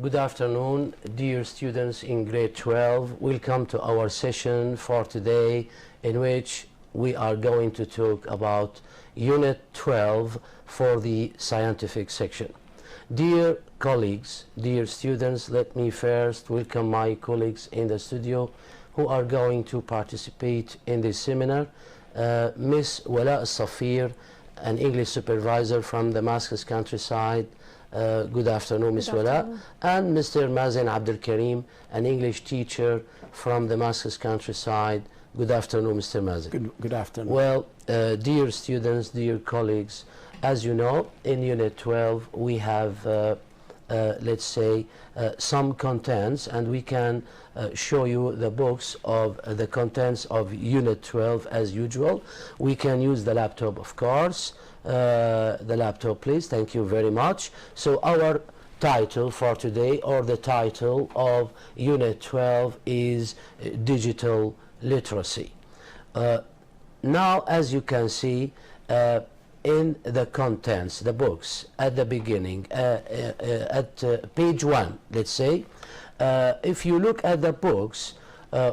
Good afternoon, dear students in grade 12. Welcome to our session for today, in which we are going to talk about Unit 12 for the scientific section. Dear colleagues, dear students, let me first welcome my colleagues in the studio who are going to participate in this seminar. Miss Wala Safir, an English supervisor from Damascus countryside. Good afternoon, Miss Wala. And Mr. Mazen Abdul Karim, an English teacher from Damascus countryside. Good afternoon, Mr. Mazen. Good afternoon. Well, dear students, dear colleagues, as you know, in Unit 12 we have, let's say, some contents, and we can show you the books of the contents of Unit 12 as usual. We can use the laptop, of course. The laptop, please. Thank you very much. So our title for today, or the title of Unit 12, is Digital Literacy. Now, as you can see, in the contents, the books, at the beginning, at page 1, let's say, if you look at the books,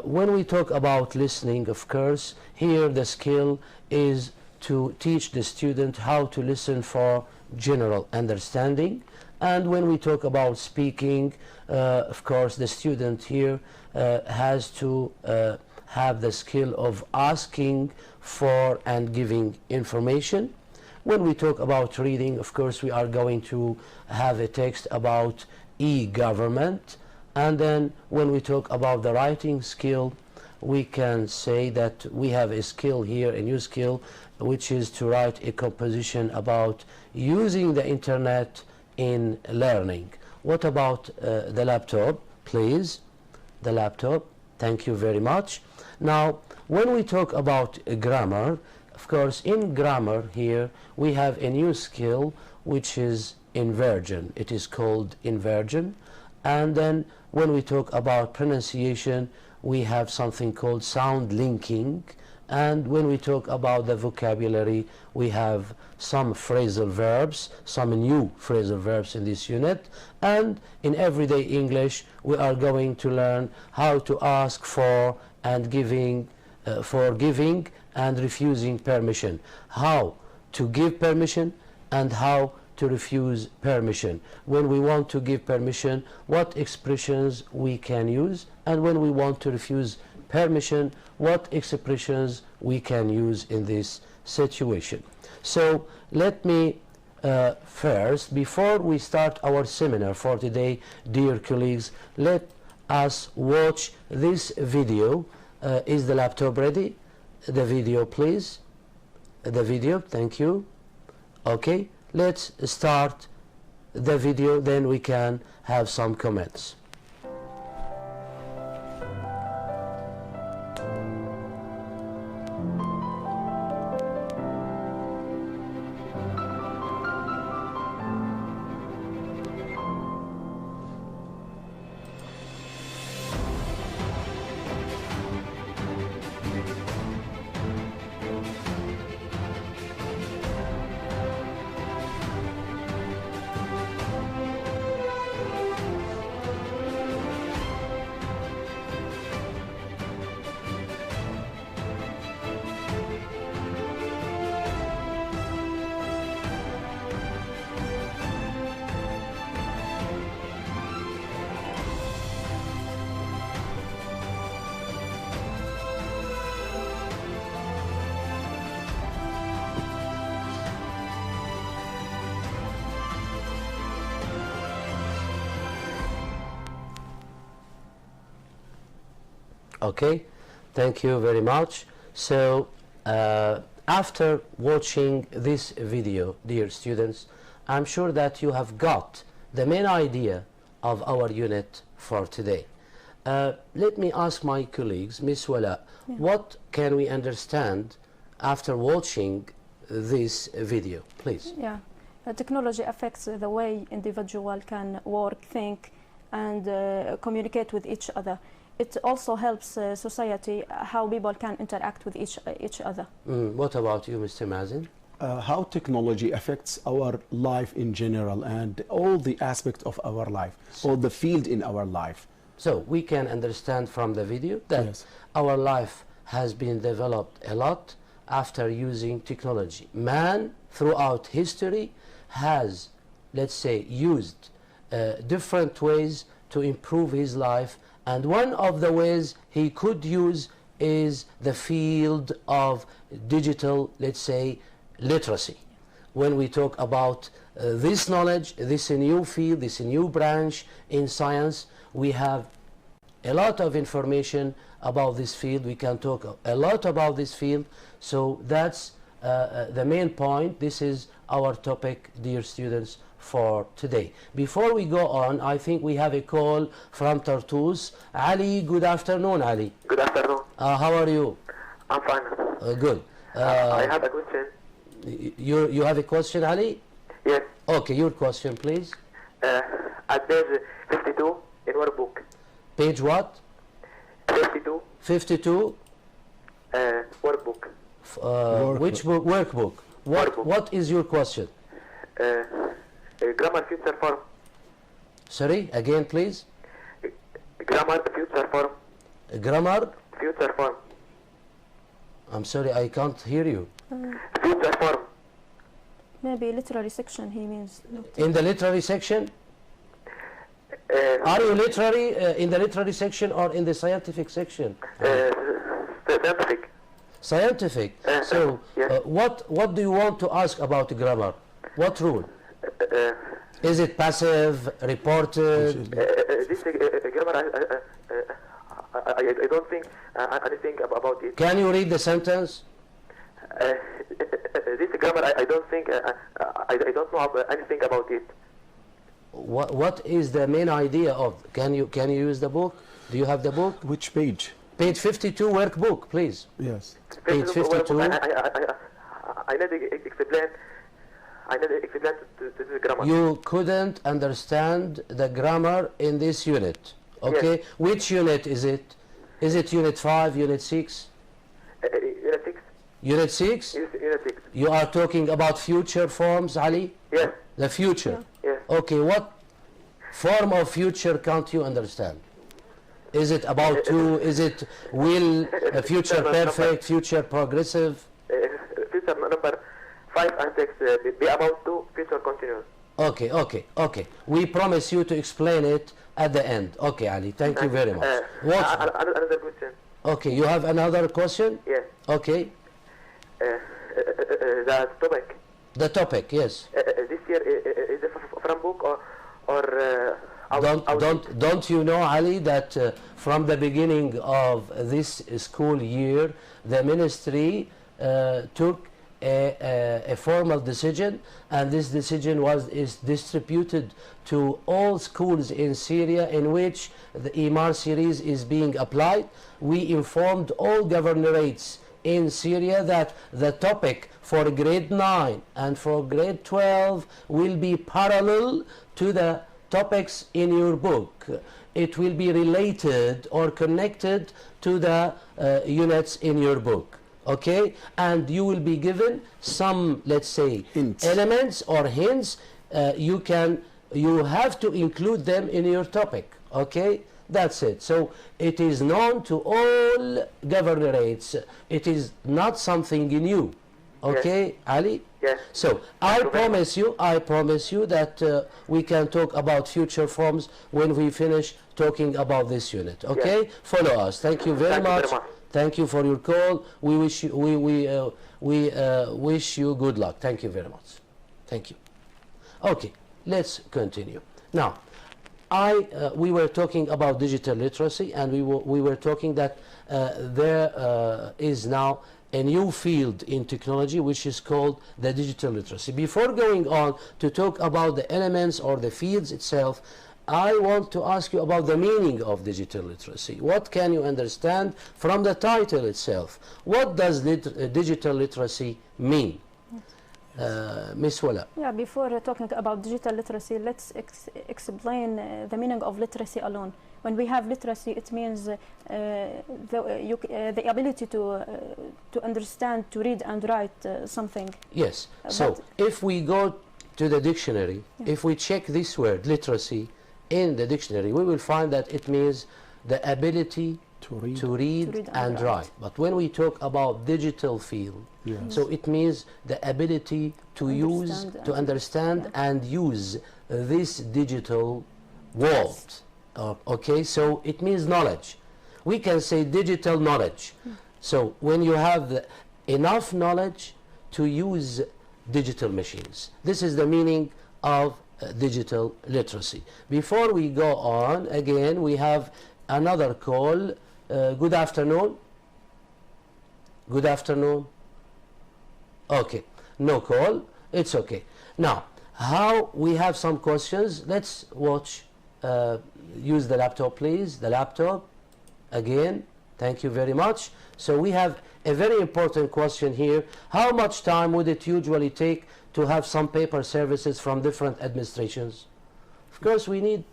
when we talk about listening, of course, here the skill is to teach the student how to listen for general understanding. And when we talk about speaking, of course, the student here has to have the skill of asking for and giving information. When we talk about reading, of course, we are going to have a text about e-government. And then when we talk about the writing skill, we can say that we have a skill here, a new skill, which is to write a composition about using the internet in learning. What about the laptop, please? The laptop, thank you very much. Now, when we talk about grammar, of course, in grammar here, we have a new skill, which is inversion. It is called inversion. And then when we talk about pronunciation, we have something called sound linking. And when we talk about the vocabulary, we have some phrasal verbs, some new phrasal verbs in this unit. And in everyday English, we are going to learn how to ask for and giving and refusing permission. How to give permission and how to refuse permission. When we want to give permission, what expressions we can use, and when we want to refuse permission, what expressions we can use in this situation. So let me first, before we start our seminar for today, dear colleagues, let us watch this video. Is the laptop ready? The video, please. The video, thank you. Okay, let's start the video, then we can have some comments. Okay, thank you very much. So after watching this video, dear students, I'm sure that you have got the main idea of our unit for today. Let me ask my colleagues, Miss Wala, what can we understand after watching this video, please? Yeah, technology affects the way individual can work, think, and communicate with each other. It also helps society, how people can interact with each other. What about you, Mr. Mazen? how technology affects our life in general and all the aspects of our life, all the field in our life. So we can understand from the video that Yes. our life has been developed a lot after using technology. Man throughout history has, let's say, used different ways to improve his life, and one of the ways he could use is the field of digital, let's say, literacy. When we talk about this knowledge, this new field, this new branch in science, we have a lot of information about this field. We can talk a lot about this field. So that's the main point. This is our topic, dear students, for today. Before we go on, I think we have a call from Tartus. Ali, good afternoon, Ali. Good afternoon. How are you? I'm fine. Good. I have a question. You have a question, Ali? Yes. Okay, your question, please. At page 52 in workbook. Page what? 52. 52. Workbook. Which book? Workbook. Workbook. What is your question? Grammar future form. Sorry, again, please. Grammar future form. Grammar. Future form. I'm sorry, I can't hear you. Future form. Maybe literary section he means. In the literary section? Are you literary in the literary section or in the scientific section? Scientific. Scientific. So, yes. what do you want to ask about grammar? What rule? Is it passive, reported? This grammar, I don't think anything about it. Can you read the sentence? This grammar, I don't think, I don't know anything about it. What is the main idea of? Can you use the book? Do you have the book? Which page? Page 52 workbook, please. Yes. Page 52. I need to explain. I need to explain to this grammar. You couldn't understand the grammar in this unit. Okay? Yes. Which unit is it? Is it unit 5, unit 6? Unit 6. Unit 6? Unit 6. You are talking about future forms, Ali? Yes. The future. Yes. Okay, what form of future can't you understand? Is it about to? Is it will, future perfect, future progressive? Future number 5 and 6 be about to, future continuous. Okay. We promise you to explain it at the end. Okay, Ali, thank you very much. Another question. Okay, you have another question? Yes. Okay. The topic. The topic, yes. This year is it from book or Don't you know, Ali, that from the beginning of this school year, the ministry took a formal decision, and this decision is distributed to all schools in Syria in which the EMAR series is being applied. We informed all governorates in Syria that the topic for grade 9 and for grade 12 will be parallel to the topics in your book. It will be related or connected to the units in your book. Okay? And you will be given some, let's say, hints. Elements or hints. You have to include them in your topic. Okay? That's it. So it is known to all governorates. It is not something new. Okay, yes. Ali? Yes. So I promise you that we can talk about future forms when we finish talking about this unit. Okay? Yes. Follow us. Thank you very much. Thank you for your call. We wish you we wish you good luck. Thank you very much. Thank you. Okay, let's continue. Now, we were talking about digital literacy, and we were talking that there is now a new field in technology which is called the digital literacy. Before going on to talk about the elements or the fields itself, I want to ask you about the meaning of digital literacy. What can you understand from the title itself? What does digital literacy mean? Miss Wala. Yeah, before talking about digital literacy, let's explain the meaning of literacy alone. When we have literacy, it means the ability to understand, to read and write something. Yes. So if we go to the dictionary, if we check this word literacy in the dictionary, we will find that it means the ability to read and write. But when we talk about digital field, so it means the ability to understand and use this digital world. Okay, so it means knowledge. We can say digital knowledge. So when you have enough knowledge to use digital machines, this is the meaning of digital literacy. Before we go on, again, we have another call. Good afternoon. Good afternoon. Okay, no call. It's okay. Now, how we have some questions. Let's watch. Use the laptop, please. The laptop. Again, thank you very much. So we have a very important question here. How much time would it usually take to have some paper services from different administrations? Of course, we need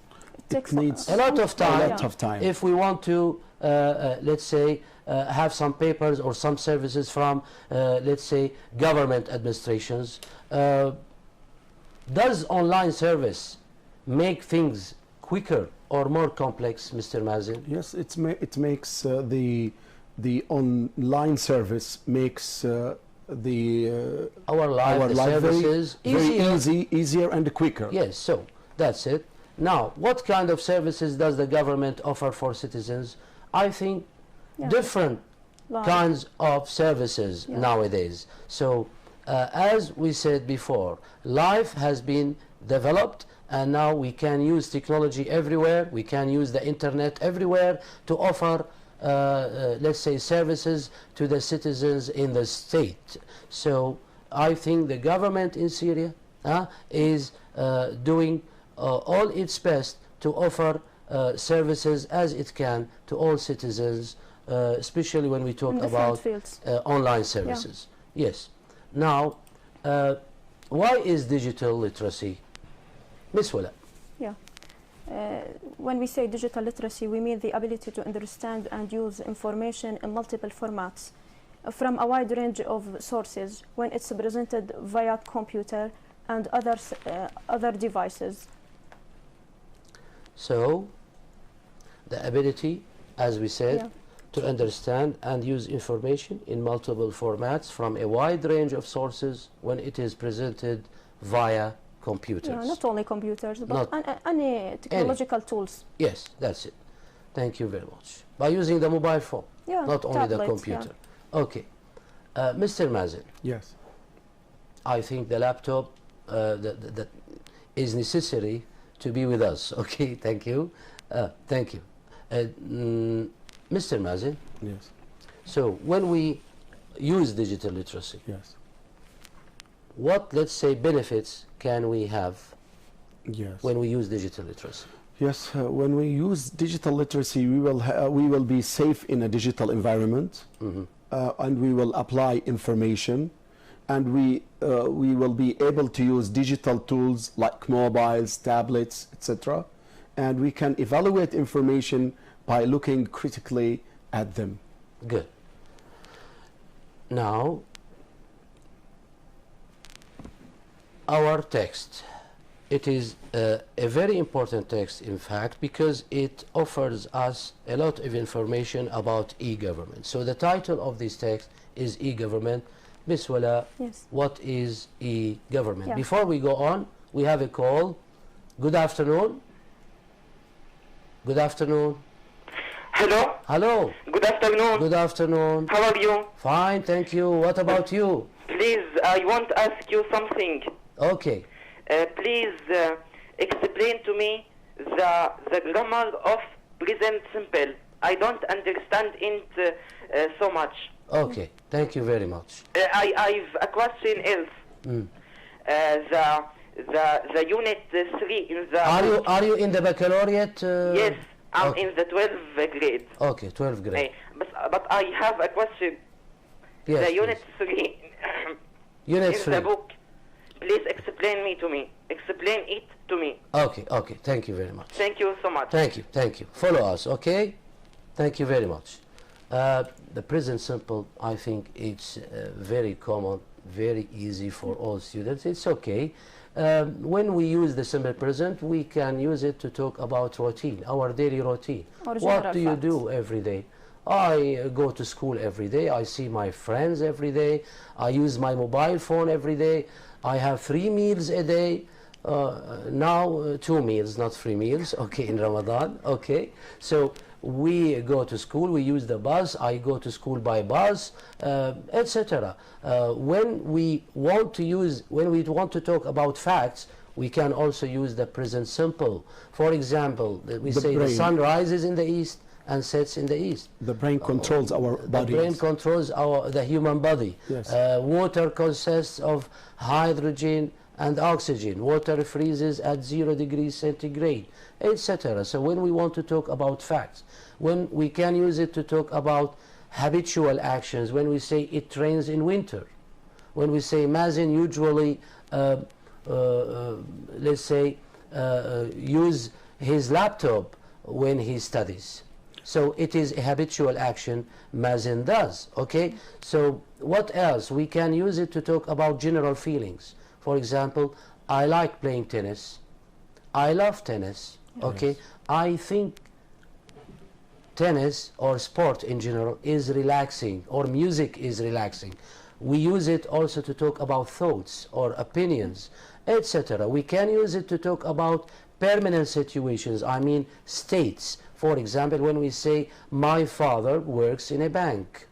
a lot of time. If we want to, let's say, have some papers or some services from, let's say, government administrations. Does online service make things quicker or more complex, Mr. Mazen? Yes, it makes the online service makes our life services very easier and quicker. Yes, so that's it. Now, what kind of services does the government offer for citizens? I think different kinds of services nowadays. So, as we said before, life has been developed, and now we can use technology everywhere. We can use the internet everywhere to offer, let's say, services to the citizens in the state. So I think the government in Syria is doing all its best to offer services as it can to all citizens, especially when we talk about online services. Yes. Now, why is digital literacy? Miss Wala. Yeah. When we say digital literacy, we mean the ability to understand and use information in multiple formats from a wide range of sources when it's presented via computer and other devices. So, the ability, as we said, to understand and use information in multiple formats from a wide range of sources when it is presented via computers. Yeah, not only computers, but any technological tools. Yes, that's it. Thank you very much. By using the mobile phone, not only the computer. Okay. Mr. Mazen. Yes. I think the laptop that is necessary to be with us. Okay, thank you. Thank you. Mr. Mazen. Yes. So when we use digital literacy, what, let's say, benefits can we have when we use digital literacy? Yes, when we use digital literacy, we will be safe in a digital environment, and we will apply information, and we will be able to use digital tools like mobiles, tablets, etc., and we can evaluate information by looking critically at them. Good. Now, our text, it is a very important text, in fact, because it offers us a lot of information about e-government. So the title of this text is e-government. Ms. Wala, what is e-government? Before we go on, we have a call. Good afternoon. Good afternoon. Hello. Hello. Good afternoon. Good afternoon. How are you? Fine, thank you. What about you? Please, I want to ask you something. Okay. Please explain to me the grammar of present simple. I don't understand it so much. Okay, thank you very much. I've a question else. The unit 3 in the... Are you in the baccalaureate? Yes, I'm in the 12th grade. Okay, 12th grade. But I have a question. Yes, the unit 3 unit in 3. the book. Please explain me to me. Explain it to me. Okay, okay. Thank you very much. Thank you so much. Thank you, thank you. Follow us, okay? Thank you very much. The present simple, I think it's very common, very easy for all students. It's okay. When we use the simple present, we can use it to talk about routine, our daily routine. What do you do every day? I go to school every day. I see my friends every day. I use my mobile phone every day. I have 3 meals a day. Now 2 meals, not 3 meals, okay, in Ramadan, okay. So we go to school, we use the bus, I go to school by bus, etc. When we want to talk about facts, we can also use the present simple. For example, we say the sun rises in the east and sets in the east. The brain controls our body. The brain controls the human body. Yes. Water consists of hydrogen and oxygen. Water freezes at 0 degrees centigrade, etc. So when we want to talk about facts, when we can use it to talk about habitual actions, when we say it rains in winter, when we say Mazen usually, let's say, use his laptop when he studies. So it is a habitual action Mazen does, okay? So what else? We can use it to talk about general feelings. For example, I like playing tennis. I love tennis, okay? Yes. I think tennis or sport in general is relaxing, or music is relaxing. We use it also to talk about thoughts or opinions, etc. We can use it to talk about permanent situations, I mean states. For example, when we say, my father works in a bank.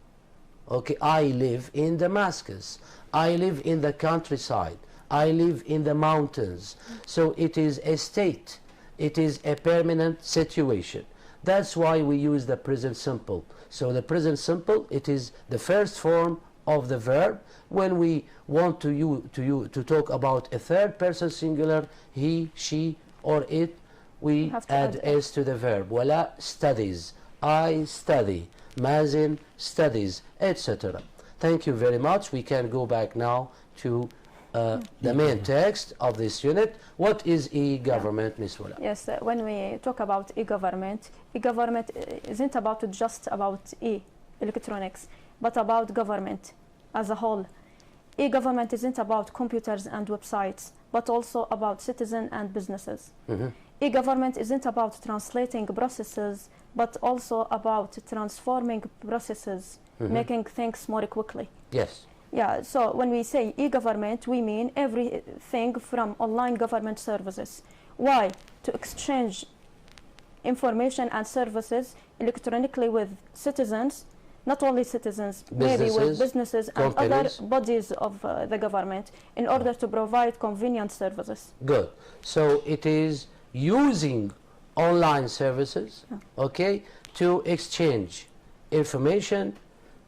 Okay, I live in Damascus. I live in the countryside. I live in the mountains. So it is a state. It is a permanent situation. That's why we use the present simple. So the present simple, it is the first form of the verb. When we want to talk about a third person singular, he, she, or it, we add s to the verb. Wala studies. I study. Mazen studies, etc. Thank you very much. We can go back now to the main text of this unit. What is e-government, Ms. Wala? Yes, when we talk about e-government isn't just about electronics, but about government as a whole. E-government isn't about computers and websites, but also about citizens and businesses. E-government isn't about translating processes, but also about transforming processes, making things more quickly. Yes. Yeah, so when we say e-government, we mean everything from online government services. Why? To exchange information and services electronically with citizens, not only citizens, maybe with businesses and other bodies of the government, in order to provide convenient services. Good. So it is using online services, okay, to exchange information,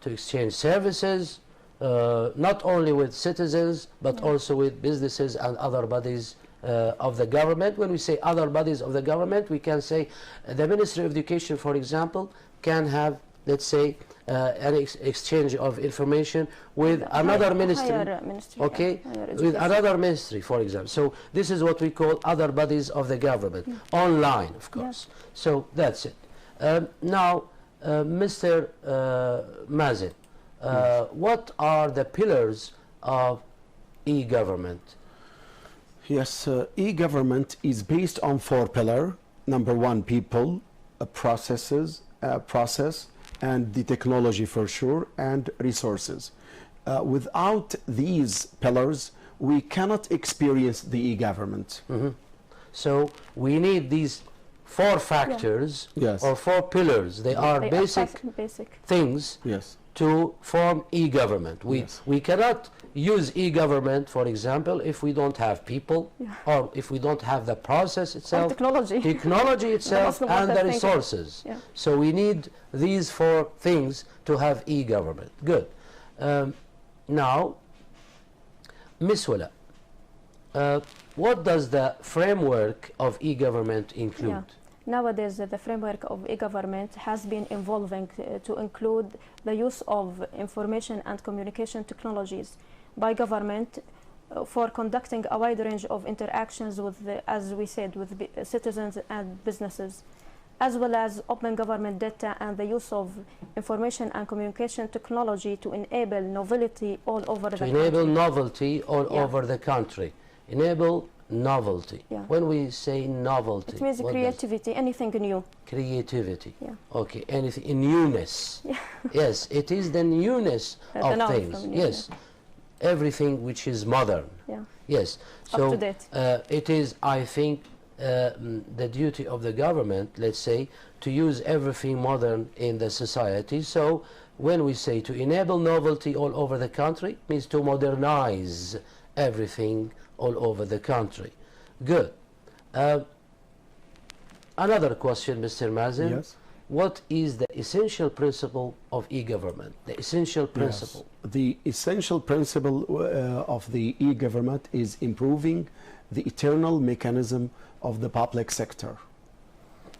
to exchange services, not only with citizens, but also with businesses and other bodies of the government. When we say other bodies of the government, we can say the Ministry of Education, for example, can have, let's say, an exchange of information with another ministry, okay, with another ministry, for example. So this is what we call other bodies of the government, online, of course. So that's it. Now, Mr. Mazen, what are the pillars of e-government? Yes, e-government is based on 4 pillars. Number 1, people, process, and the technology for sure, and resources. Without these pillars, we cannot experience the e-government. So we need these 4 factors or 4 pillars. They are basic things to form e-government. We cannot use e-government, for example, if we don't have people or if we don't have the process itself, technology itself, and the resources. So we need these 4 things to have e-government. Good. Now, Ms. Wala, what does the framework of e-government include? Nowadays, the framework of e-government has been evolving to include the use of information and communication technologies by government for conducting a wide range of interactions with, as we said, with citizens and businesses, as well as open government data and the use of information and communication technology to enable novelty all over the country. To enable novelty all over the country. Enable novelty. Yeah. When we say novelty, It means creativity, anything new. Creativity. Yeah. Okay, anything, newness. Yeah. Yes, it is the newness The of novel things. from Yes, everything which is modern. Yeah. Yes, Up so to date. It is, I think, the duty of the government, let's say, to use everything modern in the society. So when we say to enable novelty all over the country, means to modernize everything all over the country. Good. Another question, Mr. Mazen. Yes. What is the essential principle of e-government? The essential principle. Yes. The essential principle of the e-government is improving the internal mechanism of the public sector.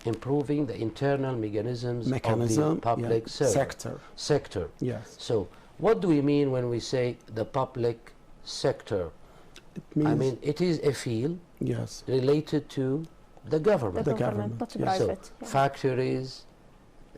Improving the internal mechanisms of the public sector. Yes. So what do we mean when we say the public sector? It means, I mean, it is a field yes, related to the government. The government, not yes. private. So factories,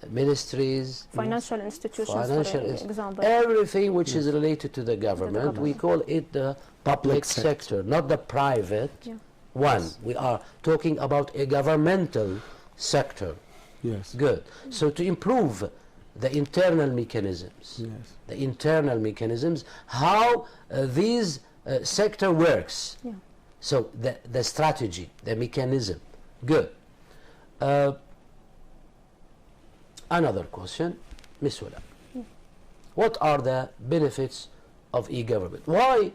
ministries, Financial institutions, financial for example. everything which is related to the government, we call it the public sector, not the private one. We are talking about a governmental sector. Yes. Good. So to improve the internal mechanisms, the internal mechanisms, how these sector works. So the strategy, the mechanism. Good. Another question, Ms. Wala. What are the benefits of e-government? Why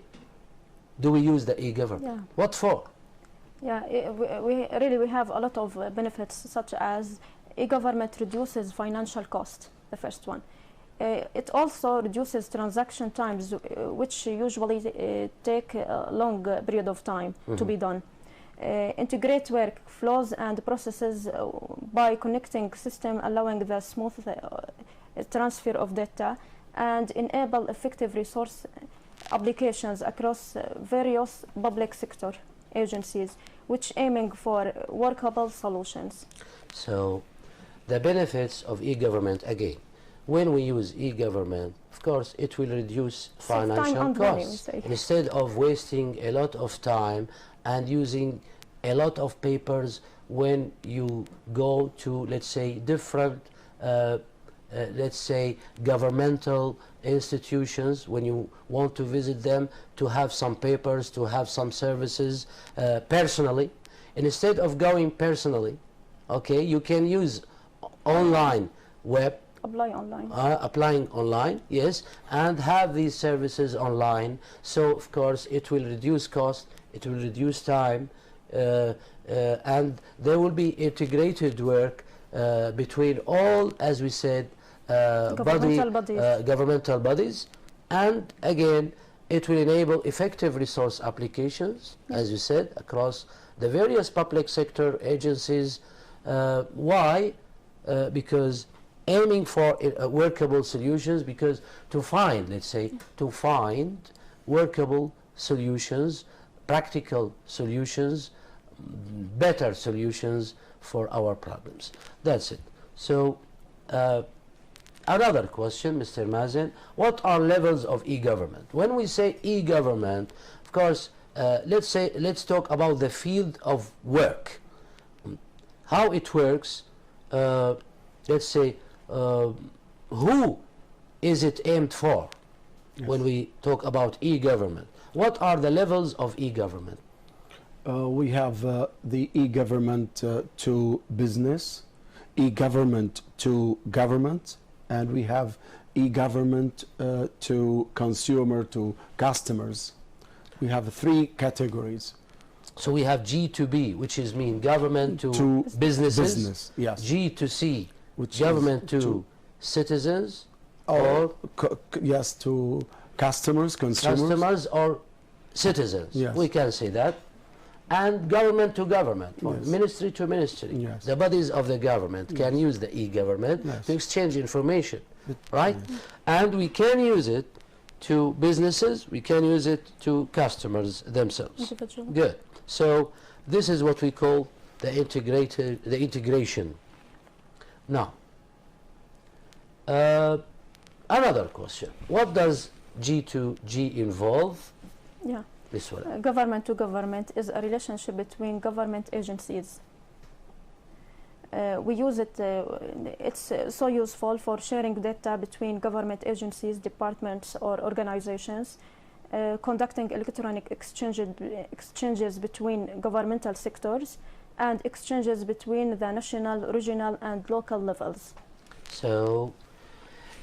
do we use the e-government? What for? Yeah, we have a lot of benefits, such as e-government reduces financial cost, the first one. It also reduces transaction times, which usually take a long period of time to be done. Integrate workflows and processes by connecting system, allowing the smooth transfer of data, and enable effective resource applications across various public sector agencies, which aiming for workable solutions. So the benefits of e-government, again, when we use e-government, of course, it will reduce financial costs. Instead of wasting a lot of time and using a lot of papers when you go to, let's say, different, let's say, governmental institutions, when you want to visit them, to have some papers, to have some services personally. Instead of going personally, okay, you can use online web, applying online, yes, and have these services online. So of course it will reduce cost, it will reduce time, and there will be integrated work between all, as we said, governmental bodies, and again it will enable effective resource applications, as you said, across the various public sector agencies. Why? Because aiming for workable solutions, because to find, let's say, to find workable solutions, practical solutions, better solutions for our problems. That's it. So another question, Mr. Mazen, what are levels of e-government? When we say e-government, of course, let's talk about the field of work. How it works, let's say, who is it aimed for when we talk about e-government? What are the levels of e-government? We have the e-government to business, e-government to government, and we have e-government to consumer, to customers. We have three categories. So we have G to B, which is mean government to businesses. Yes. G to C, which government to citizens, or yes, to customers, consumers. Customers or citizens. Yes. We can say that. And government to government, yes. Ministry to ministry. Yes. The bodies of the government can use the e-government to exchange information, right? And we can use it to businesses, we can use it to customers themselves. Individual. Good. So this is what we call the integration. Now, another question. What does G2G involve? Yeah. This one. Government to government is a relationship between government agencies. We use it, it's so useful for sharing data between government agencies, departments or organizations, conducting electronic exchanges between governmental sectors and exchanges between the national, regional and local levels. So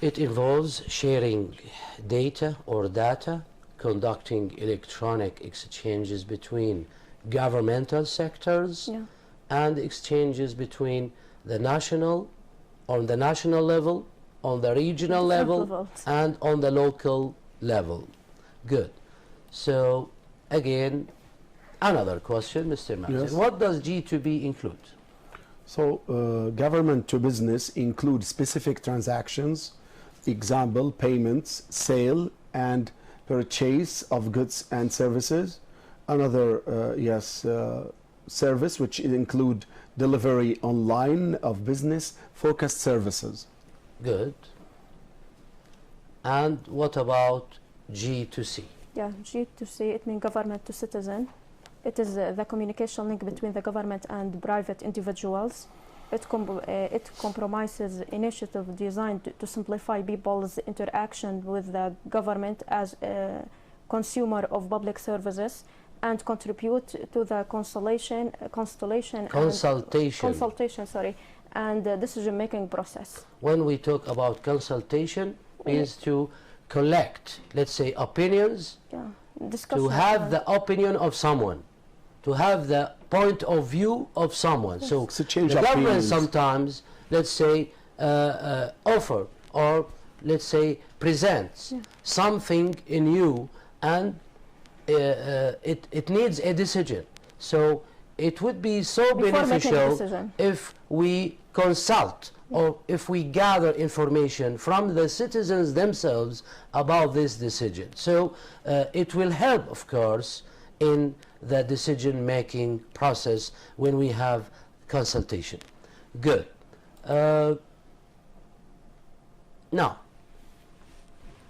it involves sharing data or data, conducting electronic exchanges between governmental sectors, Yeah. and exchanges between the national, on the national level, on the regional Different level, levels. and on the local level. Good. So again, another question, Mr. Mazin. Yes. What does G2B include? So government to business includes specific transactions, example, payments, sale and purchase of goods and services. Another, service which include delivery online of business focused services. Good. And what about G2C? Yeah, G2C, it means government to citizen. It is the communication link between the government and private individuals. It compromises initiative designed to simplify people's interaction with the government as a consumer of public services and contribute to the consultation and decision-making process. When we talk about consultation, means to collect, let's say, opinions, Yeah, to have the opinion of someone, to have the point of view of someone. Yes. So To change the government opinions. sometimes, let's say, offer or let's say presents something in you, and it needs a decision. So it would be so Before making a beneficial decision. if we consult or if we gather information from the citizens themselves about this decision. So it will help, of course, in the decision-making process when we have consultation. Good. Now,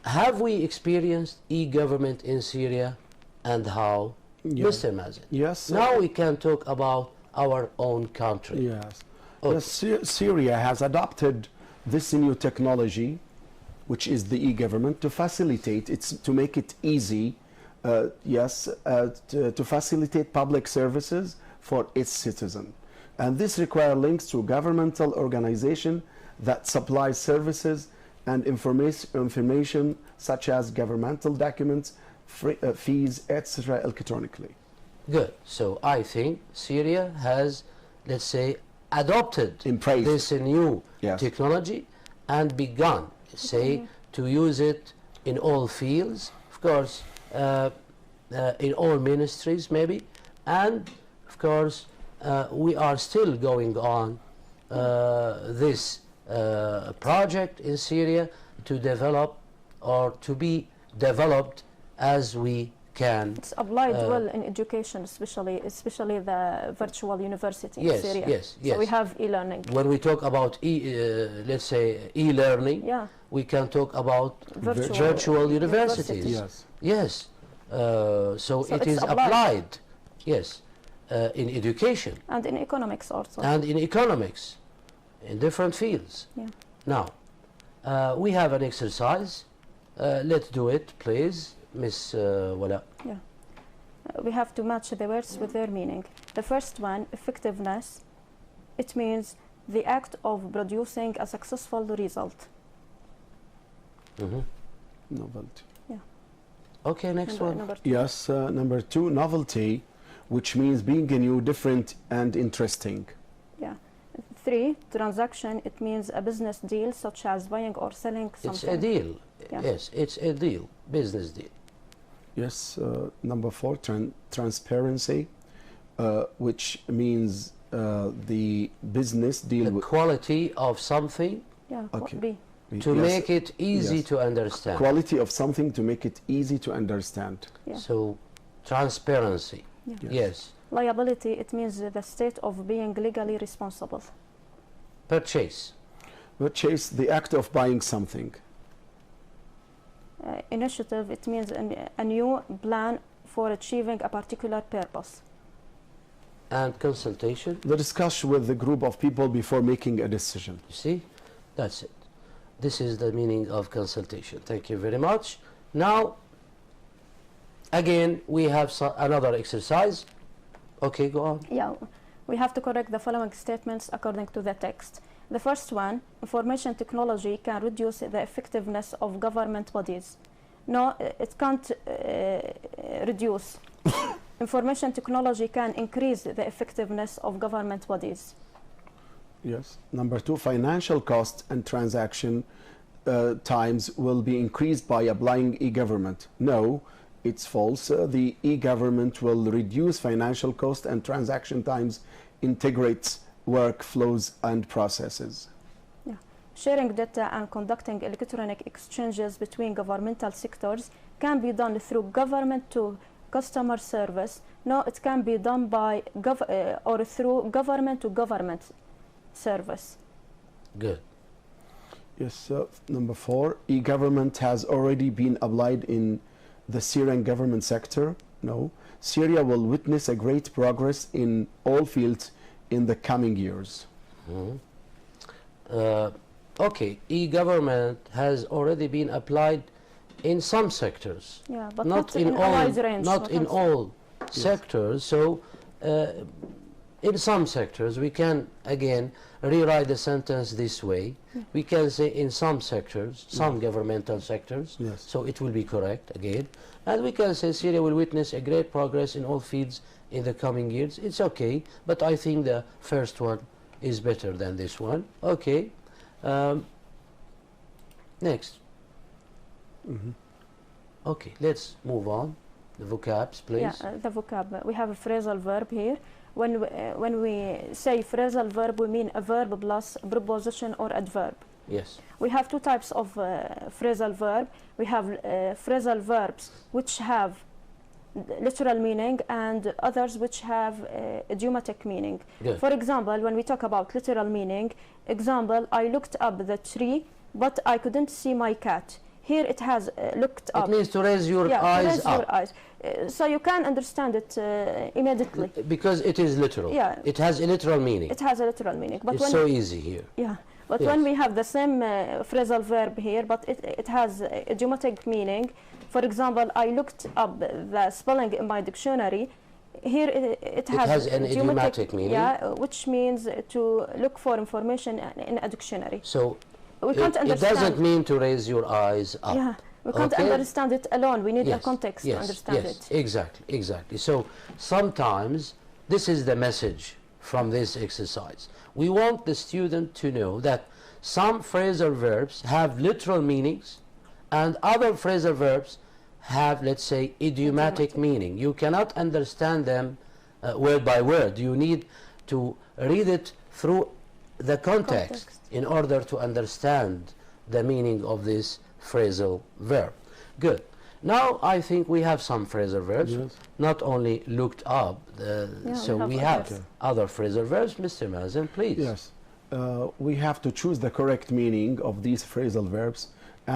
have we experienced e-government in Syria, and how? Yeah. Mr. Mazin. Yes. Now we can talk about our own country. Yes. Okay. Yes, Syria has adopted this new technology, which is the e-government, to facilitate, to make it easy, to facilitate public services for its citizen. And this requires links to governmental organization that supplies services and information such as governmental documents, fees, etc. electronically. Good. So I think Syria has, let's say, adopted Embraced. this new Yes. technology and begun, say, to use it in all fields, of course, in all ministries maybe, and of course we are still going on this project in Syria to develop or to be developed as we can. It's applied well in education, especially the virtual university in Yes, Syria. yes, So we yes. have e-learning. When we talk about let's say e-learning, Yeah, we can talk about virtual, virtual universities. universities. Yes. Yes. So it it's is applied. applied. Yes, in education And in economics also. and in economics, in different fields. Yeah. Now, we have an exercise. Let's do it, please, Miss Wala. We have to match the words with their meaning. The first one, effectiveness, it means the act of producing a successful result. Novelty. Okay, next one. Number two. Yes. Number two, novelty, which means being new, different, and interesting. Yeah. 3, transaction, it means a business deal such as buying or selling something. It's a deal. Yeah. Yes, it's a deal, business deal. Yes. Number 4, transparency, which means the business deal The with. quality of something. Yeah, Okay. B. To Yes. make it easy Yes. to understand. Quality of something to make it easy to understand. Yeah. So transparency. Yeah. Yes. Liability, it means the state of being legally responsible. Purchase. Purchase, the act of buying something. Initiative, it means a new plan for achieving a particular purpose. And consultation. The discussion with the group of people before making a decision. You see, that's it. This is the meaning of consultation. Thank you very much. Now, again, we have another exercise. Okay, go on. Yeah, we have to correct the following statements according to the text. The first one, information technology can reduce the effectiveness of government bodies. No, it can't reduce. Information technology can increase the effectiveness of government bodies. Yes. Number two, financial costs and transaction times will be increased by applying e-government. No, it's false. The e-government will reduce financial cost and transaction times, integrates workflows and processes. Yeah. Sharing data and conducting electronic exchanges between governmental sectors can be done through government to customer service. No, it can be done by or through government to government service. Good. Yes. Number four, e-government has already been applied in the Syrian government sector. No. Syria will witness a great progress in all fields in the coming years. Okay, e-government has already been applied in some sectors. Yeah, but not in in a all, wide range. not in all sectors. So, in some sectors, we can again rewrite the sentence this way. We can say in some sectors, some governmental sectors. Yes. So it will be correct again, and we can say Syria will witness a great progress in all fields in the coming years. It's okay, but I think the first one is better than this one. Okay. Next. Okay, let's move on. The vocabs, please. Yeah, the vocab. We have a phrasal verb here. When we say phrasal verb, we mean a verb plus a preposition or adverb. Yes. We have two types of phrasal verb. We have phrasal verbs which have literal meaning and others which have idiomatic meaning. Good. For example, when we talk about literal meaning, example, I looked up the tree, but I couldn't see my cat. Here it has looked up. It means to raise your Yeah, to eyes raise up. your eyes. So you can understand it immediately. Because it is literal. Yeah. It has a literal meaning. It has a literal meaning. But It's when so easy here. yeah, but Yes. when we have the same phrasal verb here, but it has idiomatic meaning. For example, I looked up the spelling in my dictionary. Here it has an idiomatic meaning. Yeah, which means to look for information in a dictionary. So We can't it understand. doesn't mean to raise your eyes up. Yeah, we can't Okay. understand it alone. We need a Yes, context yes, to understand yes, it. exactly. So sometimes this is the message from this exercise. We want the student to know that some phrasal verbs have literal meanings and other phrasal verbs have, let's say, idiomatic meaning. You cannot understand them word by word. You need to read it through the context in order to understand the meaning of this phrasal verb. Good. Now I think we have some phrasal verbs, Yes. not only looked up, so we have others. other phrasal verbs. Mr. Mazen, please. Yes. We have to choose the correct meaning of these phrasal verbs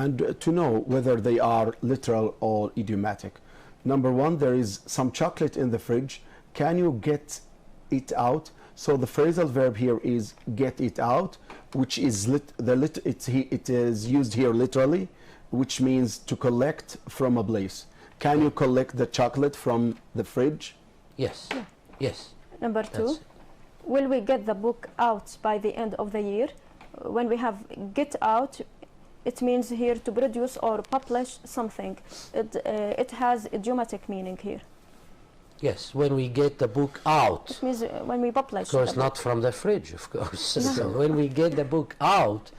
and to know whether they are literal or idiomatic. Number one, there is some chocolate in the fridge. Can you get it out? So the phrasal verb here is get it out, which is it is used here literally, which means to collect from a place. Can you collect the chocolate from the fridge? Yes. Yes. Number That's two, it. will we get the book out by the end of the year? When we have get out, it means here to produce or publish something. It has idiomatic meaning here. Yes. When we get the book out. It means when we publish. Of course, the book. not from the fridge, of course. So when we get the book out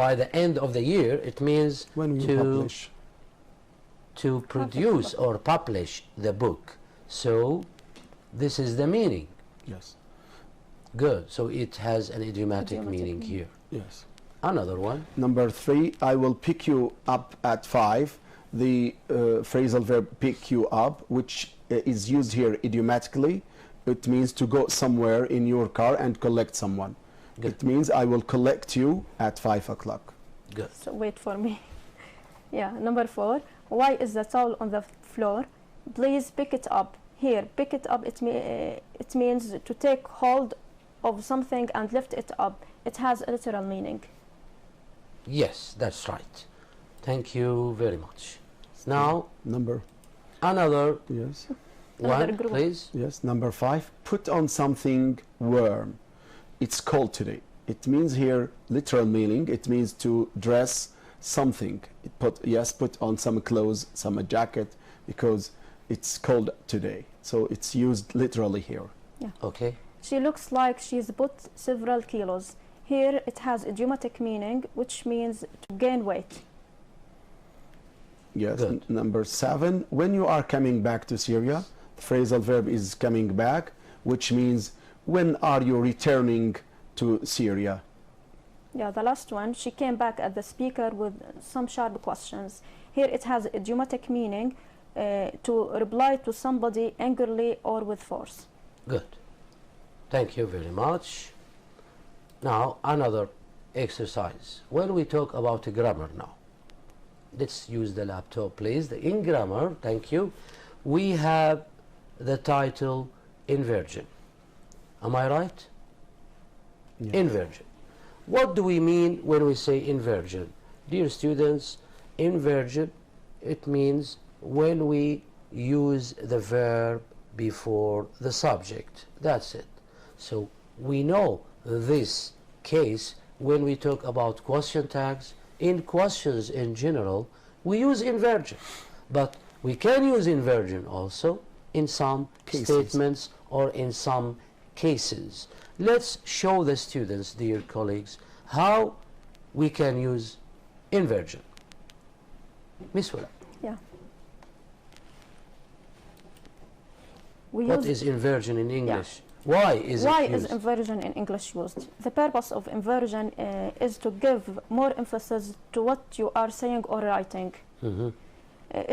by the end of the year, it means When we publish. to produce or publish the book. So this is the meaning. Yes. Good. So it has an idiomatic Idiomatic meaning meaning. here. Yes. Another one. Number 3, I will pick you up at 5. The phrasal verb pick you up, which is used here idiomatically. It means to go somewhere in your car and collect someone. Good. It means I will collect you at 5 o'clock. Good. So wait for me. Yeah, number 4. Why is the towel on the floor? Please pick it up. Here, pick it up, it means to take hold of something and lift it up. It has a literal meaning. Yes, that's right. Thank you very much. Now, Number, another yes, Another one, group. please. yes. Number 5, put on something warm. It's cold today. It means here literal meaning. It means to dress something. Put on some clothes, some jacket, because it's cold today. So it's used literally here. Okay. She looks like she's put several kilos. Here it has idiomatic meaning, which means to gain weight. Yes. Good. Number 7, when you are coming back to Syria, the phrasal verb is coming back, which means when are you returning to Syria? Yeah, the last one, she came back at the speaker with some sharp questions. Here it has idiomatic meaning, to reply to somebody angrily or with force. Good. Thank you very much. Now, another exercise. When we talk about grammar now, let's use the laptop, please. In grammar, thank you, we have the title inversion. Am I right? Yes. Inversion. What do we mean when we say inversion? Dear students, inversion, it means when we use the verb before the subject. That's it. So we know this case when we talk about question tags. In questions in general, we use inversion, but we can use inversion also in some Cases. statements or in some cases. Let's show the students, dear colleagues, how we can use inversion. Miss Willa, Yeah. We what use is inversion in English? Why is Why it is used? inversion in English used? The purpose of inversion is to give more emphasis to what you are saying or writing. Mhm.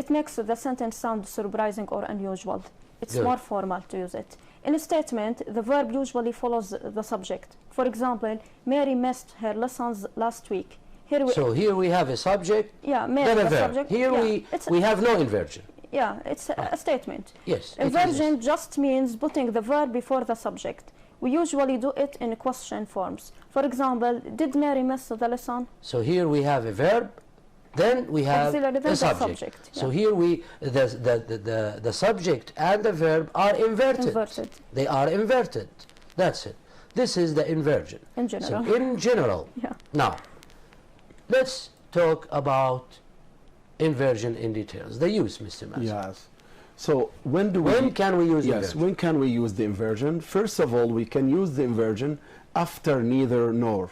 It makes the sentence sound surprising or unusual. It's Good. more formal to use it. In a statement, the verb usually follows the subject. For example, Mary missed her lessons last week. Here we, So here we have a subject, yeah, Mary, then a the verb. subject. Here yeah, we have no inversion. it's a statement. Yes. it Inversion is. just means putting the verb before the subject. We usually do it in question forms. For example, did Mary miss the lesson? So here we have a verb, then we have Auxiliary, then a the subject. subject, So yeah. here the subject and the verb are inverted. Inverted. They are inverted. That's it. This is the inversion. In general. So in general. Yeah. Now, let's talk about inversion in details. The use, Mr. Master. Yes. So when do When we? can we use Yes. inversion? When can we use the inversion? First of all, we can use the inversion after neither nor.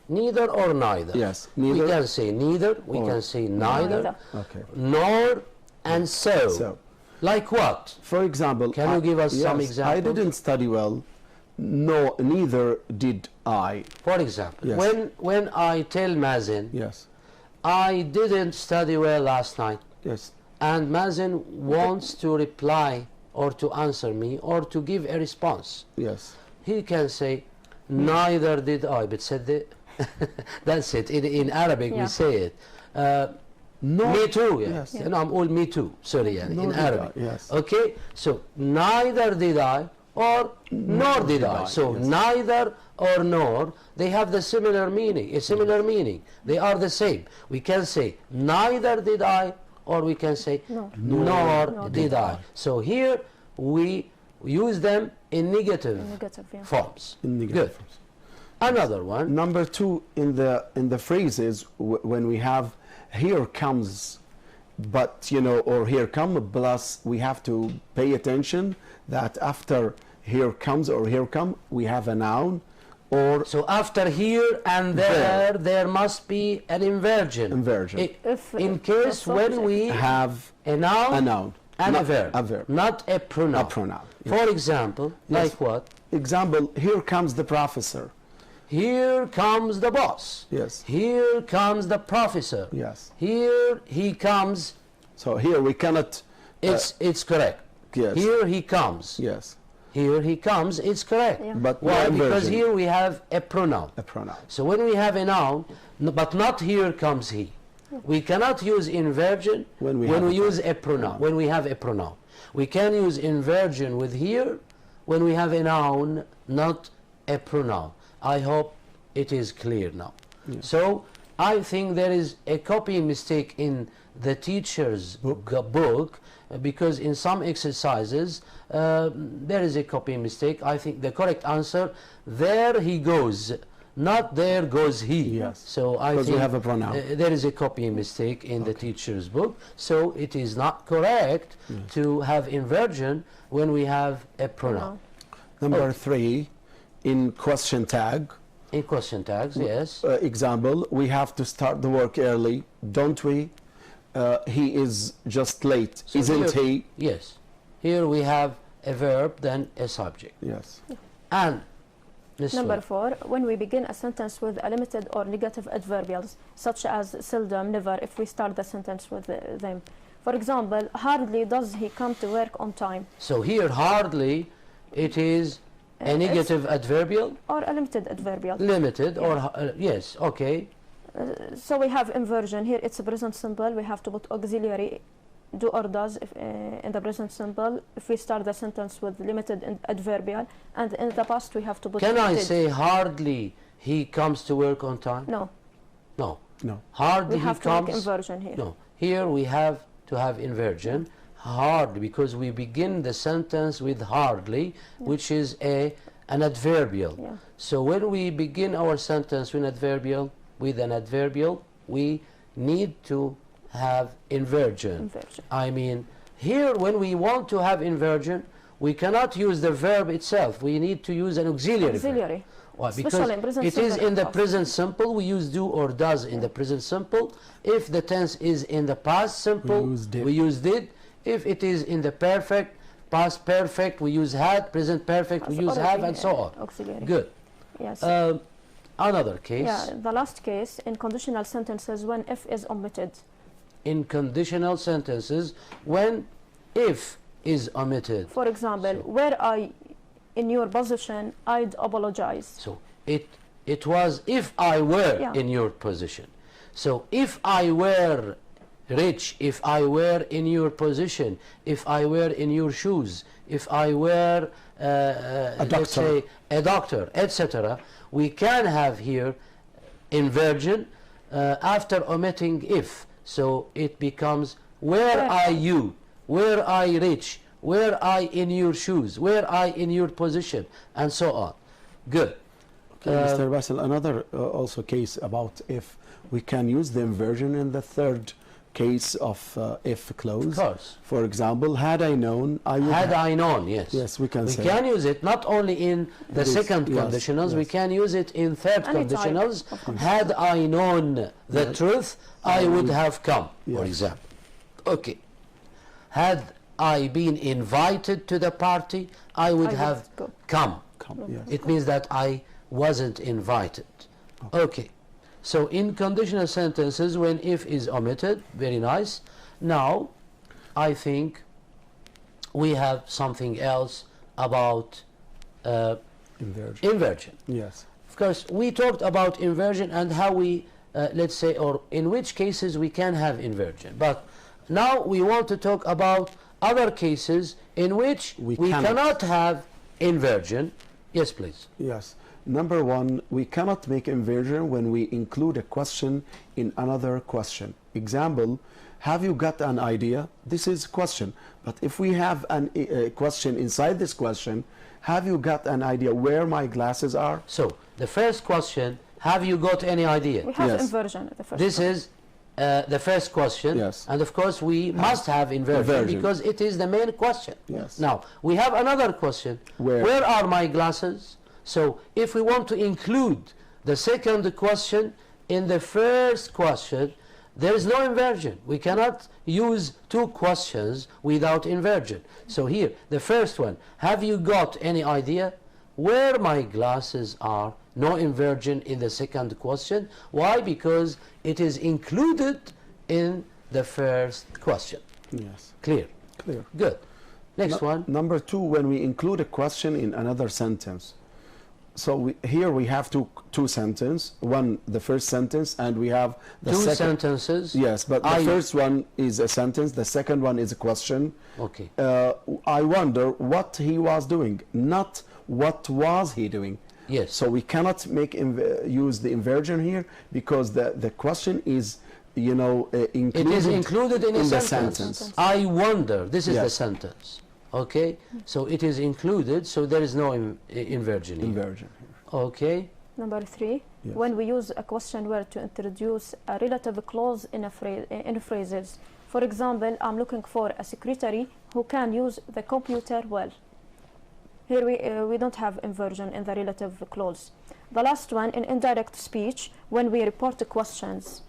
Neither or neither. Yes. We Neither. can say neither, we Or can say neither, Neither. Okay. nor, and so. So, Like what? for example, Can you give us some yes, examples? I didn't study well. No, neither did I. For example, Yes. when I tell Mazen, Yes. I didn't study well last night, Yes. and Mazen wants to reply or to answer me or to give a response, Yes. he can say, neither did I. But said the that's it. In Arabic Yeah. we say it. No. Me too. Yeah. Yes. No, I'm all me too. Sorry, yeah, Nor in did Arabic. I, yes. Okay. So neither did I or nor did I. So yes. neither or nor, they have the similar meaning. A similar meaning. They are the same. We can say neither did I, or we can say No. nor did I. So here we use them in negative Negative, yeah. forms. In negative Good. forms. Another one. Number 2, in the phrases when we have here comes, but you know, or here come plus, we have to pay attention that after here comes or here come we have a noun or So after here and there must be an inversion. Inversion. If In the case when subject- we have a noun, a noun and a not verb. a verb, Not a pronoun. a pronoun. For example, Yes. like what? Example, here comes the professor. here comes the boss. Yes. Here comes the professor. Yes. Here he comes. So here we cannot. It's correct. Yes. Here he comes. Yes. Here he comes. It's correct. Yeah. But Why? no Because inversion. here we have a pronoun. A pronoun. So when we have a noun, but not here comes he. We cannot use inversion When we use a pronoun. When we have a pronoun, we can use inversion with here when we have a noun, not a pronoun. I hope it is clear now. Yes. So I think there is a copy mistake in the teacher's book because in some exercises there is a copy mistake. I think the correct answer, there he goes, not there goes he. Yes. So I Because think we have a pronoun. there is a copy mistake in the teacher's book. So it is not correct to have inversion when we have a pronoun. Number 3, in question tag. In question tags, yes. Example, we have to start the work early, don't we? He is just late, So isn't here- he? Yes. Here we have a verb, then a subject. Yes. And Number 4, when we begin a sentence with a limited or negative adverbials, such as seldom, never, if we start the sentence with them. For example, hardly does he come to work on time, so here hardly, it is a negative adverbial, or a limited adverbial. limited, or yes, okay. So we have inversion. Here it's a present simple. We have to put auxiliary, do or does if, in the present simple. If we start the sentence with limited adverbial, and in the past we have to put Can I did. say hardly he comes to work on time? No, No. No. Hardly we he have to make comes. inversion here. No. Here we have to have inversion. Hardly, because we begin the sentence with hardly, which is an adverbial. Yeah. So when we begin our sentence with an adverbial, we need to have inversion. Inversion. I mean, here when we want to have inversion, we cannot use the verb itself. We need to use an auxiliary. verb. Auxiliary. Why? Because Especially in present it is simple in the and past. present simple, we use do or does in the present simple. If the tense is in the past simple, We use did. we use did. If it is in the perfect, past perfect, we use had. Present perfect, we That's use have, already, and so on. Auxiliary. Good. Yes. Another case, Yeah, the last case in conditional sentences when if is omitted. in conditional sentences, when if is omitted. For example, were I in your position, I'd apologize. So it was if I were Yeah. in your position. So if I were rich, if I were in your position, if I were in your shoes, if I were let's doctor. say a doctor, etc., we can have here inversion after omitting if. So it becomes were Where- are you, were I rich, were I in your shoes, were I in your position, and so on. Good. Okay, Mr. Basil, another also case about if. We can use the inversion in the third case of if clause. Of course. For example, had I known, I would Had have. I known, yes. Yes, we can We say. can use it not only in the This, second yes, conditionals, we yes. can use it in third Anytime, conditionals. of course. Had I known the Yes. truth, I would have come, for Yes. example. Okay. Had I been invited to the party, I would I have would go. come. Yes. It means that I wasn't invited. Okay. So in conditional sentences, when if is omitted, very nice. Now, I think we have something else about Inversion. inversion. Yes. Of course, we talked about inversion and how we, let's say, or in which cases we can have inversion. But now we want to talk about other cases in which We we cannot. cannot have inversion. Yes, please. Yes. Number 1, we cannot make inversion when we include a question in another question. Example, have you got an idea? This is question. But if we have a question inside this question, have you got an idea where my glasses are? So, the first question, have you got any idea? We have Yes. inversion at the first This one. is the first question. Yes. And of course, we must have inversion, Inversion. because it is the main question. Yes. Now, we have another question. Where? Are my glasses? So, if we want to include the second question in the first question, there is no inversion. We cannot use two questions without inversion. So here, the first one, have you got any idea where my glasses are? no inversion in the second question. Why? Because it is included in the first question. Yes. Clear? Clear. Good. Next one. Number 2, when we include a question in another sentence. So here we have two sentences. One, the first sentence, and we have the Two second. sentences. Yes, but the first one is a sentence. The second one is a question. Okay. I wonder what he was doing, not what was he doing. Yes. So we cannot use the inversion here because the question is, you know, included. It is included in a the sentence. I wonder. This is the Yes. sentence. Okay. So it is included. So there is no inversion here. Inversion. Okay. Number 3, Yes. when we use a question word to introduce a relative clause in phrases. For example, I'm looking for a secretary who can use the computer well. Here we don't have inversion in the relative clause. The last one, in indirect speech, when we report the questions.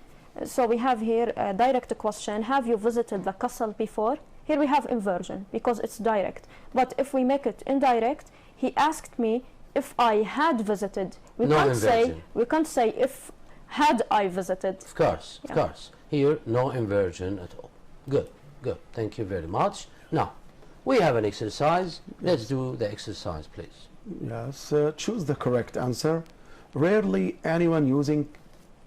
So we have here a direct question, have you visited the castle before? Here we have inversion because it's direct. But if we make it indirect, he asked me if I had visited. We No can't say if had I visited. Of course, Yeah. of course. Here, no inversion at all. Good, good. Thank you very much. Now, we have an exercise. Let's do the exercise, please. Yes. Choose the correct answer. Rarely anyone using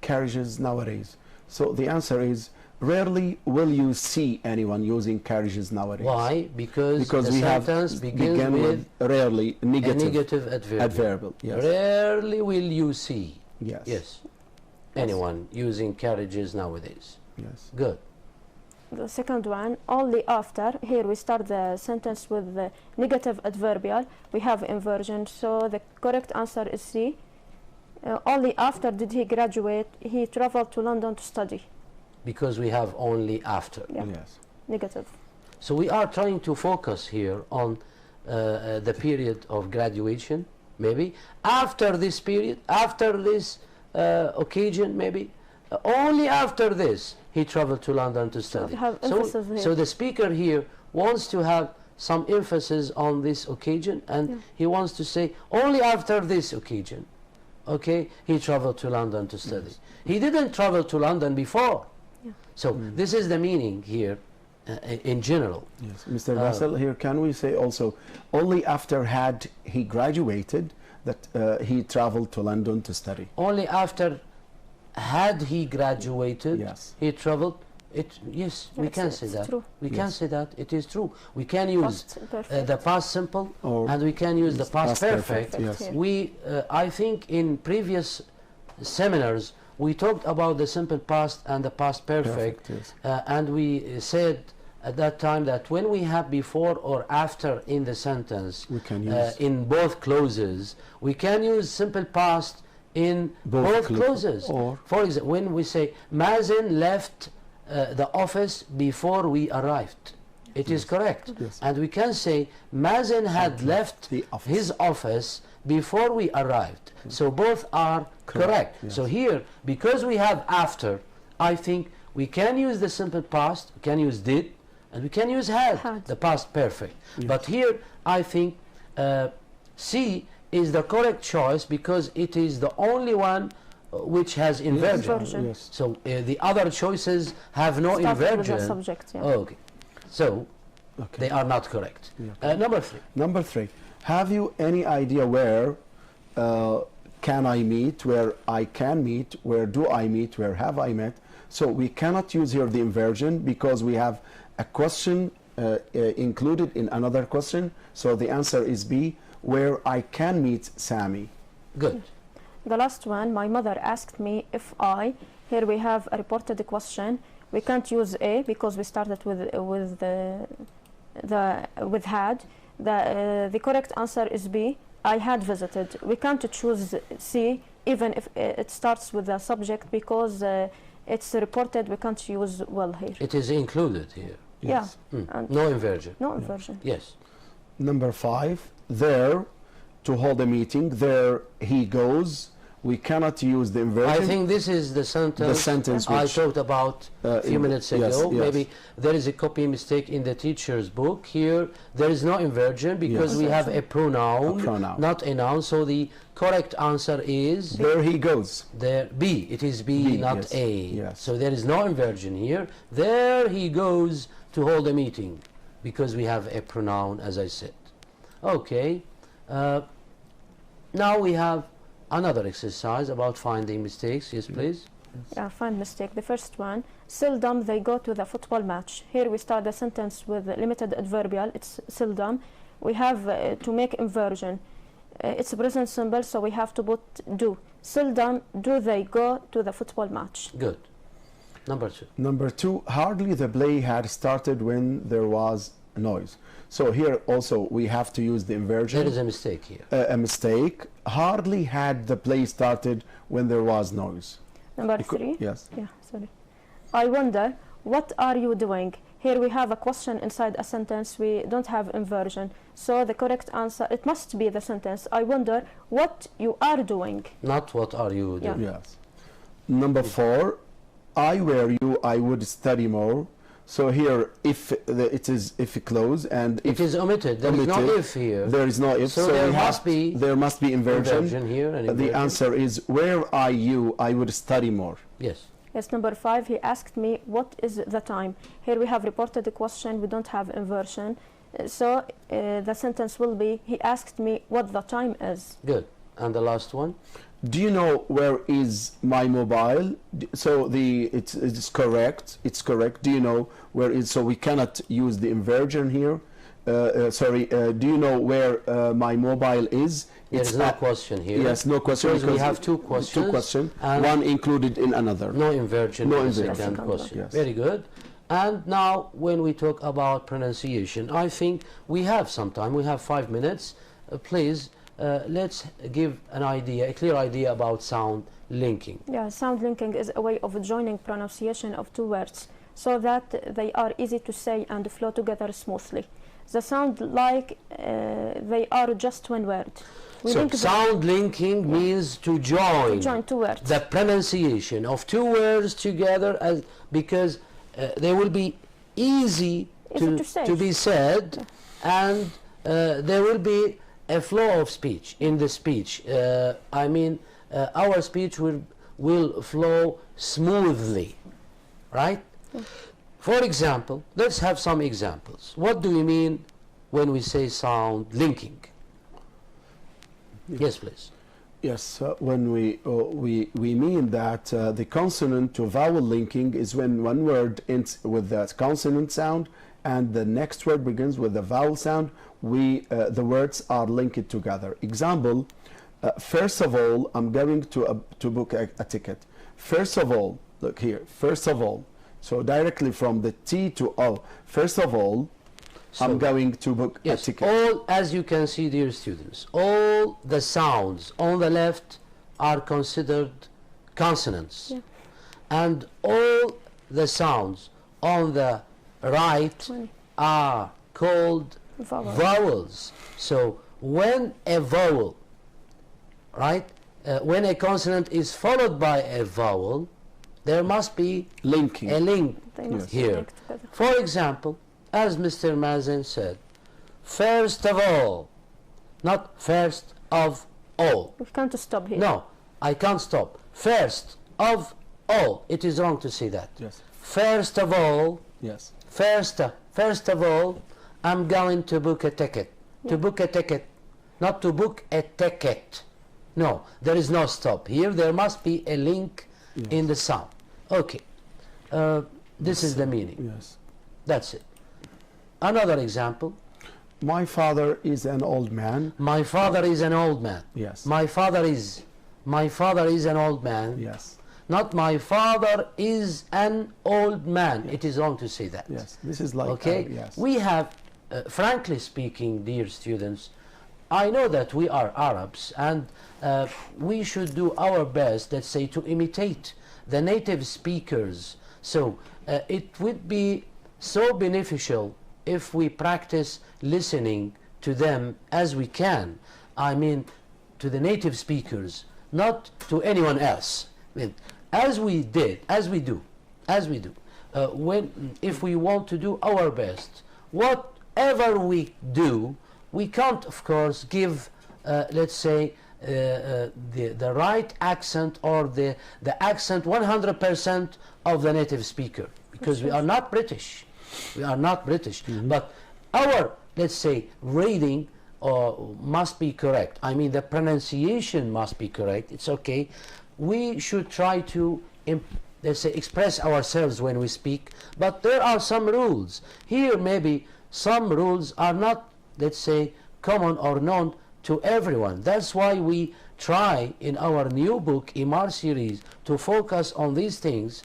carriages nowadays. So the answer is rarely will you see anyone using carriages nowadays. Why? Because the we have sentence begins with rarely a negative adverb. adverbial. Yes. Rarely will you see. Yes. Yes. Anyone using carriages nowadays. Yes. Good. The second one, only after. Here we start the sentence with the negative adverbial. We have inversion, so the correct answer is C. Only after did he graduate, he traveled to London to study. Because we have only after. Yeah. Yes. Negative. So we are trying to focus here on the period of graduation, maybe. After this period, after this occasion, maybe. Only after this, he traveled to London to study. we have emphasis here. So the speaker here wants to have some emphasis on this occasion, and he wants to say, only after this occasion, okay, he traveled to London to study. Yes. He didn't travel to London before. Yeah. So this is the meaning here in general. Yes. Mr. Vassel, here can we say also only after had he graduated that he traveled to London to study. Only after had he graduated, Yes. he traveled. Yes, we can say that. True. We can say that. It is true. We can use Past perfect. the past simple, Or and we can use the past perfect. perfect. Yes. We, I think, in previous seminars we talked about the simple past and the past perfect, yes. and we said at that time that when we have before or after in the sentence, We can use in both clauses, we can use simple past in both clauses. Or For example, when we say Mazen left the office before we arrived, it is correct. Yes. And we can say Mazen had left the office. his office before we arrived. So both are correct. Yes. So here, because we have after, I think we can use the simple past, we can use did, and we can use had, Had. the past perfect. Yes. But here, I think C is the correct choice because it is the only one which has inversion. Inversion. Yes. So the other choices have no Started with the inversion. subject. Yeah. Okay. So Okay. they are not correct. Yeah. Number 3. Number 3. Have you any idea where can I meet, where I can meet, where do I meet, where have I met? So we cannot use here the inversion because we have a question included in another question. So the answer is B, where I can meet Sammy. Good. The last one, my mother asked me if I. Here we have a reported question. We can't use A because we started with had. The correct answer is B. I had visited. We can't choose C even if it starts with the subject because it's reported. We can't use will here. It is included here. Yes. And No inversion. no inversion. Yes. Number 5, there, to hold a meeting, there he goes. we cannot use the inversion. I think this is the sentence I which, talked about a few minutes ago. yes, yes. Maybe there is a copy mistake in the teacher's book. Here there is no inversion because Yes. we have a pronoun, A pronoun. not a noun. So the correct answer is There he goes. there. B. It is B, B, not yes, A. yes. So there is no inversion here. There he goes to hold a meeting because we have a pronoun, as I said. Okay. Now we have another exercise about finding mistakes. Yes, please. Yeah, find mistake. The first one, seldom they go to the football match. Here we start the sentence with limited adverbial. It's seldom. We have to make inversion. It's present simple, so we have to put do. Seldom do they go to the football match. Good. Number 2. Number 2, hardly the play had started when there was noise. So here also we have to use the inversion. There is a mistake here. A mistake. Hardly had the play started when there was noise. Number 3. Yes. Yeah, sorry. I wonder, what are you doing? Here we have a question inside a sentence. We don't have inversion. So the correct answer, it must be the sentence. I wonder what you are doing. Not what are you doing. Yeah. Yes. Number 4, I were you, I would study more. So here, if it close and It is omitted. There is no omitted, if here. there is no if. So we there have- must be there must be inversion. Inversion here and The inversion. answer is where are you? I would study more. Yes. Yes, number 5, he asked me, what is the time? Here we have reported the question, we don't have inversion. So the sentence will be, he asked me what the time is. Good. And the last one? Do you know where is my mobile? So it's correct. It's correct. Do you know where is? So we cannot use the inversion here. Sorry. Do you know where my mobile is? There is no question here. Yes, no question. Because we have two questions. Two questions. and One included in another. No inversion No in the inversion. second Second question. one, yes. Very good. And now when we talk about pronunciation, I think we have some time. We have 5 minutes. Please, let's give an idea, a clear idea about sound linking. Yeah, sound linking is a way of joining pronunciation of two words so that they are easy to say and flow together smoothly. The sound like they are just one word. We So link them sound linking means to join, to join two words. the pronunciation of two words together because they will be easy Easy to say. be said, and there will be a flow of speech in the speech. I mean, our speech will flow smoothly, right? For example, let's have some examples. What do we mean when we say sound linking? Yes, please. Yes, when we mean that the consonant to vowel linking is when one word ends with the consonant sound and the next word begins with the vowel sound. The words are linked together. Example: first of all, I'm going to book a ticket. First of all, look here. First of all, so directly from the T to O. First of all, So, I'm going to book a yes, ticket. all, as you can see, dear students, all the sounds on the left are considered consonants. Yeah. And all the sounds on the right 20. are called Vowel. vowels. So when a vowel, right, when a consonant is followed by a vowel, there must be Linking. a link They must be here. linked together. For example, as Mr. Mazen said, first of all, not first of all. We can't stop here. No, I can't stop. First of all. It is wrong to say that. Yes. First of all, Yes. first of all, I'm going to book a ticket. To book a ticket, not to book a ticket. No, there is no stop. Here there must be a link in the sound. Okay. This is the meaning. Yes. That's it. Another example. My father is an old man. My father is an old man. Yes. My father is an old man. Yes. Not my father is an old man. It is wrong to say that. Yes. This is like Okay. yes. We have, frankly speaking, dear students, I know that we are Arabs and we should do our best, let's say, to imitate the native speakers. So it would be so beneficial if we practice listening to them as we can. I mean, to the native speakers, not to anyone else. I mean, as we do, if we want to do our best, whatever we do, we can't, of course, give, let's say, the right accent or the accent 100% of the native speaker, because we are not British. We are not British. But our, let's say, reading must be correct. I mean, the pronunciation must be correct. It's okay. We should try to, let's say, express ourselves when we speak, but there are some rules. Here, maybe some rules are not, let's say, common or known to everyone. That's why we try in our new book, IMAR series, to focus on these things,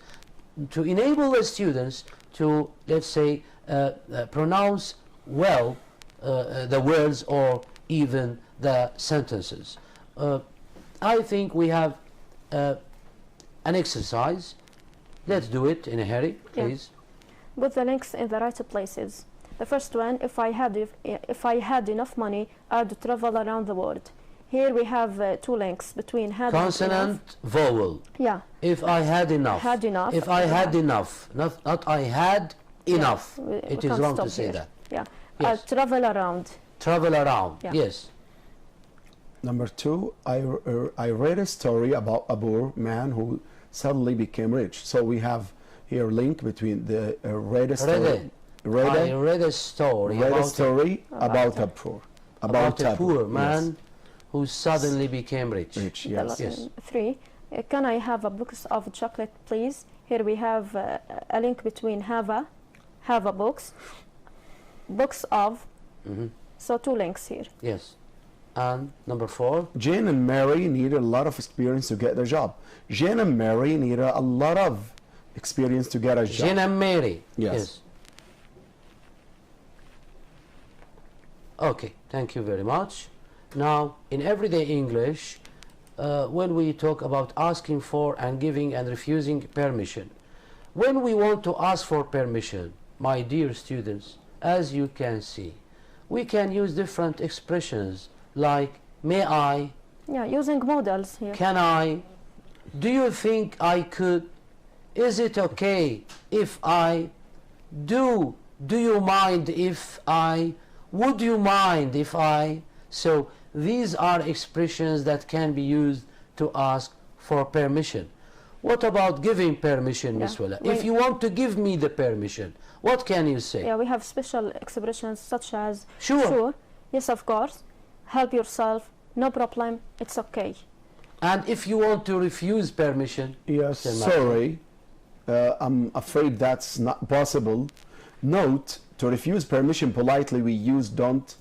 to enable the students to, let's say, pronounce well the words or even the sentences. I think we have an exercise. Let's do it in a hurry, please. Put the links in the right places. The first one, if I had enough money, I'd travel around the world. Here we have two links between had consonant, vowel. Yeah. If I had enough. Had enough. If I had enough. Not I had enough. It is wrong to say here. that. Yeah. Yes. Travel around. Travel around. Yeah. Yes. Number two, I read a story about a poor man who suddenly became rich. So we have here a link between the read a story. I read a story about a poor man who suddenly became rich. Yes. Three, can I have a box of chocolate, please? Here we have a link between have a box of. So two links here. Yes. And number four, Jane and Mary needed a lot of experience to get their job. Jane and Mary needed a lot of experience to get a job. Jane and Mary. Yes. Okay, thank you very much. Now, in everyday English, when we talk about asking for and giving and refusing permission, when we want to ask for permission, my dear students, as you can see, we can use different expressions like may I, Yeah, using models here. can I, do you think I could, is it okay if I, do you mind if I, would you mind if I? So these are expressions that can be used to ask for permission. What about giving permission, Ms. Wala? If you want to give me the permission, what can you say? Yeah, we have special expressions such as Sure. Yes, of course, help yourself, no problem, it's okay. And if you want to refuse permission? Yes, then sorry, I'm afraid that's not possible. Note, to refuse permission politely, we use don't.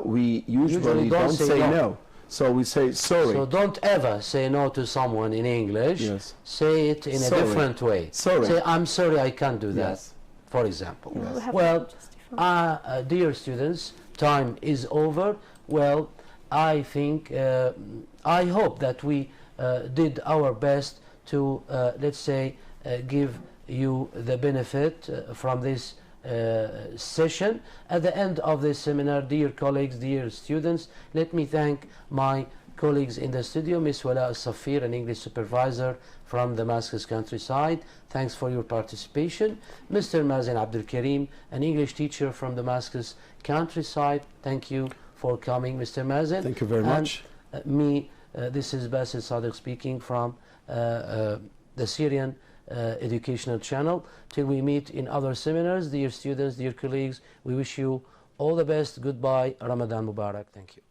We usually don't say no. So we say sorry. So don't ever say no to someone in English. Yes. Say it in a different way. Sorry. Say, I'm sorry, I can't do that, Yes. for example. We have Well, to justify. dear students, time is over. Well, I think, I hope that we did our best to, let's say, give you the benefit from this session. At the end of this seminar, dear colleagues, dear students, let me thank my colleagues in the studio, Ms. Wala Al-Safir, an English supervisor from Damascus countryside. Thanks for your participation. Mr. Mazen Abdul Karim, an English teacher from Damascus countryside. Thank you for coming, Mr. Mazen. Thank you very much. This is Basil Sadiq speaking from the Syrian educational channel. Till we meet in other seminars, dear students, dear colleagues, we wish you all the best. Goodbye. Ramadan Mubarak. Thank you.